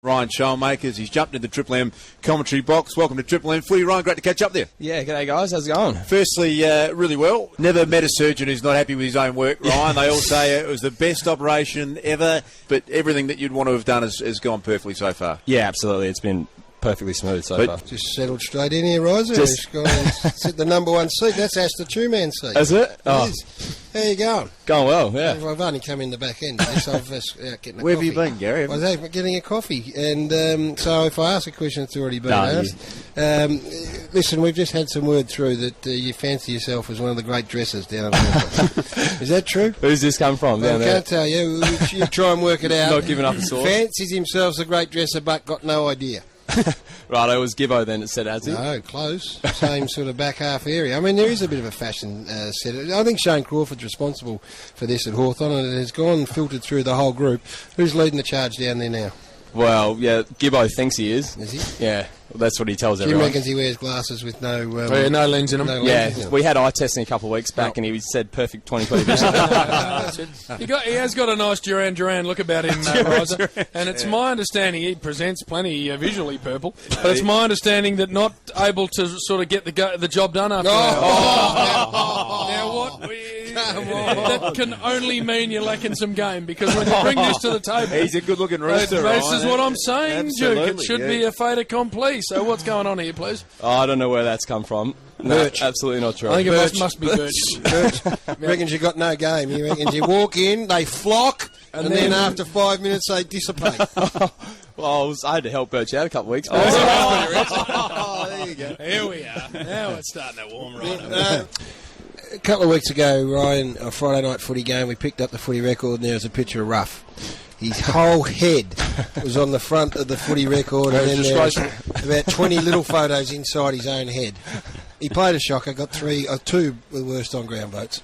Ryan Schoenmakers, he's jumped into the Triple M commentary box. Welcome to Triple M Footy. Ryan, great to catch up there. Yeah, g'day guys, how's it going? Firstly, really well. Never met a surgeon who's not happy with his own work, Ryan. They all say it was the best operation ever, but everything that you'd want to have done has gone perfectly so far. Yeah, absolutely. It's been perfectly smooth so far. Just settled straight in here, Riser. He's gone and sit the number one seat. That's Ash the two-man seat. Is it? Oh. It is. How you going? Going well, yeah. Well, I've only come in the back end. So I've out getting a Where coffee. have you been, Garry? I was out getting a coffee. And so if I ask a question, it's already been asked. Listen, we've just had some word through that you fancy yourself as one of the great dressers down at Auckland. Is that true? Who's this come from? Well, I can't tell you. You try and work it out. Not giving up the sauce. Fancies himself a great dresser, but got no idea. Right, it was Gibbo then, it said, has he? No, close. Same sort of back half area. I mean, there is a bit of a fashion set. I think Shane Crawford's responsible for this at Hawthorn, and it has gone filtered through the whole group. Who's leading the charge down there now? Well, yeah, Gibbo thinks he is. Is he? Yeah, well, that's what he tells Jim everyone. reckons he wears glasses with no... no lens in them. No Yeah, lenses in them. we had eye testing a couple of weeks back and he said perfect 20/20 vision. He has got a nice Duran Duran look about him, Riser. And it's my understanding he presents plenty visually purple, but it's my understanding that not able to sort of get the job done after. Now what? That can only mean you're lacking some game, because when you bring this to the table, He's a good-looking rooster, this Ryan. is what I'm saying, Absolutely, Duke. It should be a fait accompli. So what's going on here, please? Oh, I don't know where that's come from. No, Birch. absolutely not true. I think it Birch. must be Birch. Birch reckons you got no game. He reckons you walk in, they flock, and then after 5 minutes they dissipate. Well, I had to help Birch out a couple of weeks. Oh, there you go. Here we are. Now it's starting to warm right up. A couple of weeks ago, Ryan, a Friday night footy game, we picked up the Footy Record, and there was a picture of Ruff. His whole head was on the front of the Footy Record, and then there was about 20 little photos inside his own head. He played a shocker, got two worst on ground votes,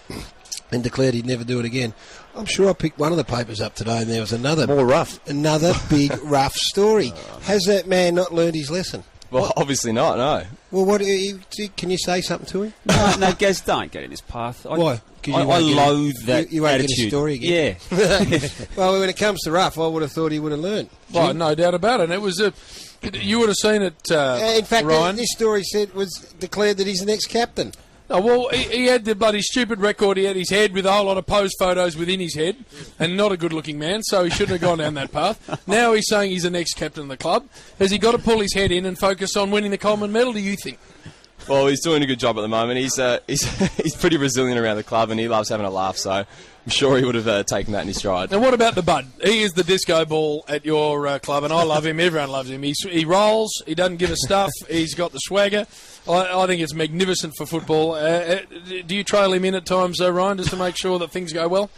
and declared he'd never do it again. I'm sure I picked one of the papers up today, and there was another More rough. another big Ruff story. Has that man not learned his lesson? Well, obviously not, no. Well, can you say something to him? No, Gaz, don't get in this path. Why? 'Cause you I won't get loathe that you won't attitude. get a story again. Yeah. Well, when it comes to Ruff, I would have thought he would have learned. Well, no doubt about it. It was you would have seen it, In fact, Ryan. this story was declared that he's the next captain. Oh, well, he had the bloody stupid record. He had his head with a whole lot of pose photos within his head, and not a good-looking man, so he shouldn't have gone down that path. Now he's saying he's the next captain of the club. Has he got to pull his head in and focus on winning the Coleman medal, do you think? Well, he's doing a good job at the moment. He's pretty resilient around the club, and he loves having a laugh, so I'm sure he would have taken that in his stride. And what about the Bud? He is the disco ball at your club, and I love him. Everyone loves him. He rolls. He doesn't give a stuff. He's got the swagger. I think it's magnificent for football. Do you trail him in at times, Ryan, just to make sure that things go well?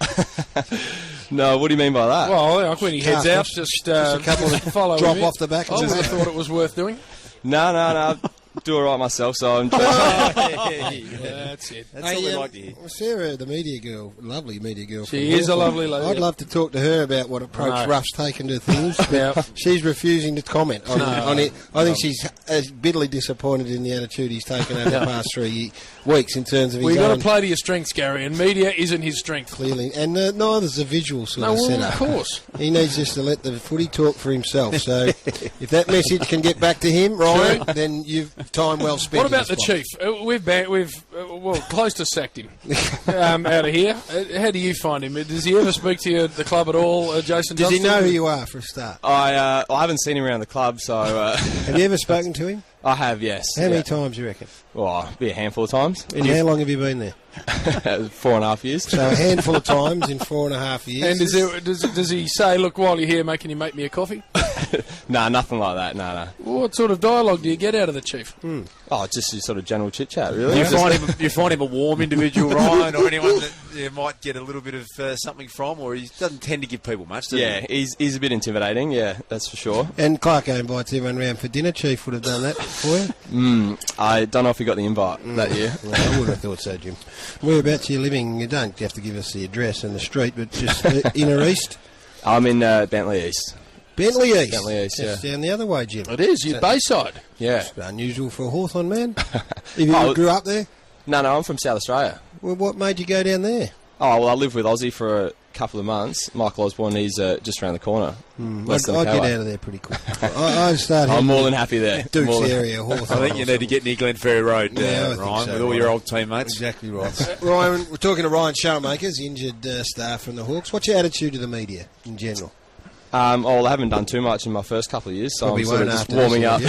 No, what do you mean by that? Well, like when he heads out, just a couple of follow drop him off the back. I would have thought it was worth doing. No. Do all right myself, so I'm That's it. That's what we like to hear. Sarah, the media girl, lovely media girl. She is a lovely lady. I'd love to talk to her about what approach No. Ruff's taken to things. Yeah. She's refusing to comment on it. I think she's as bitterly disappointed in the attitude he's taken over the past 3 weeks in terms of his Well, you've got own, to play to your strengths, Garry, and media isn't his strength. clearly. And neither's a visual sort of setup. Of course. He needs just to let the footy talk for himself. So if that message can get back to him, Ryan, then you've time well spent. What about the chief? We've close to sacked him out of here. How do you find him? Does he ever speak to you at the club at all, Jason? Does he Johnston? know who you are for a start? I haven't seen him around the club, so Have you ever spoken to him? I have, yes. How many times do you reckon? Well, be a handful of times. And how long have you been there? 4.5 years. So a handful of times in 4.5 years. And does he say, look, while you're here, can you make me a coffee? Nah, nothing like that. No. What sort of dialogue do you get out of the chief? Oh, just your sort of general chit chat, really. You find him a warm individual, Ryan, or anyone that you might get a little bit of something from, or he doesn't tend to give people much, does Yeah, he? he's a bit intimidating, yeah, that's for sure. And Clarko invites everyone round for dinner. Chief would have done that for you. I don't know if he got the invite that year. Well, I would have thought so, Jim. Whereabouts are you living? You don't have to give us the address and the street, but just inner east? I'm in Bentley East. Bentley East. Bentley East, That's yeah. down the other way, Jim. It is, you're Bayside. Yeah. It's unusual for a Hawthorn man. If you Oh, grew up there? No, I'm from South Australia. Well, what made you go down there? Oh, well, I lived with Aussie for a couple of months, Michael Osborne, he's just around the corner. I'd get out of there pretty quick. I'd start. I'm more than happy there. Duke's area, I think you need to get near Glenferrie Road, Ryan, with all your old teammates. Exactly right. Ryan, we're talking to Ryan Schoenmakers, injured star from the Hawks. What's your attitude to the media in general? I haven't done too much in my first couple of years, so Probably I'm sort of won't just after warming up.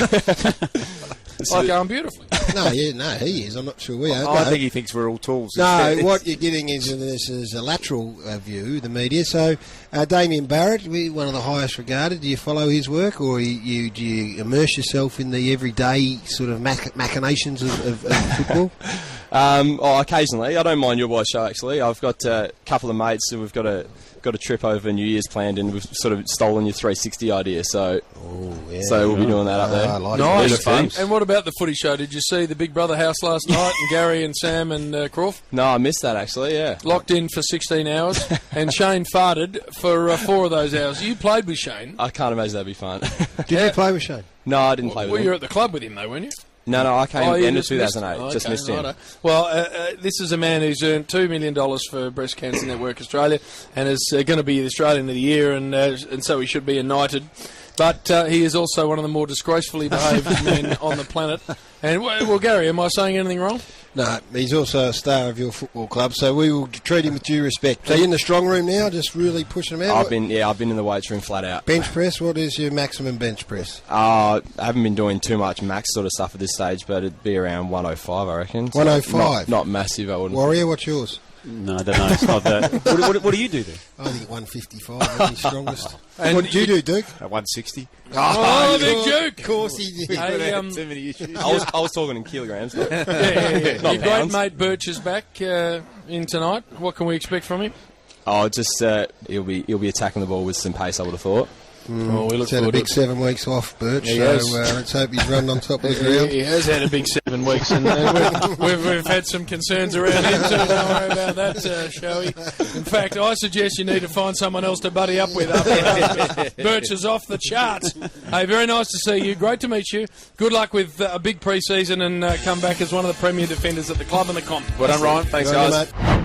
It's like going beautifully. No, he is. I'm not sure we are. I think he thinks we're all tools. No, what you're getting is this is a lateral view, the media. So, Damien Barrett, one of the highest regarded. Do you follow his work, or do you immerse yourself in the everyday sort of machinations of football? Occasionally. I don't mind your boys' show, actually. I've got a couple of mates who we've got a trip over New Year's planned, and we've sort of stolen your 360 idea, so we'll be doing that up there. I like nice. Fun. And what about the footy show? Did you see the Big Brother house last night, and Garry and Sam and Croft? No, I missed that, actually, yeah. Locked in for 16 hours, and Shane farted for 4 of those hours. You played with Shane. I can't imagine that'd be fun. Did you play with Shane? No, I didn't play with him. Well, you were at the club with him, though, weren't you? No, I came end of 2008. Missed, just missed him. Right. Well, this is a man who's earned $2 million for Breast Cancer Network Australia, and is going to be the Australian of the Year, and so he should be knighted. But he is also one of the more disgracefully behaved men on the planet. And well, Garry, am I saying anything wrong? No, he's also a star of your football club, so we will treat him with due respect. So you're in the strong room now, just really pushing him out? I've been in the weights room flat out. Bench press, what is your maximum bench press? I haven't been doing too much max sort of stuff at this stage, but it'd be around 105, I reckon. 105? Not massive, I wouldn't. Warrior, what's yours? No, I don't know. It's not that. What do you do then? I think 155 is the strongest. And what did you do, Duke? At 160. Oh, Big Duke! Of course he did. Too many issues. I was talking in kilograms. Your great mate Birch is back in tonight. What can we expect from him? He'll be attacking the ball with some pace, I would have thought. We look He's had a big 7 weeks off, Birch, let's hope he's run on top of the ground. He has had a big 7 weeks, and we've had some concerns around him, so don't worry about that, Schoey. In fact, I suggest you need to find someone else to buddy up with after Birch is off the charts. Hey, very nice to see you. Great to meet you. Good luck with a big pre-season, and come back as one of the premier defenders at the club and the comp. Well done, Ryan. Thanks, guys. Mate.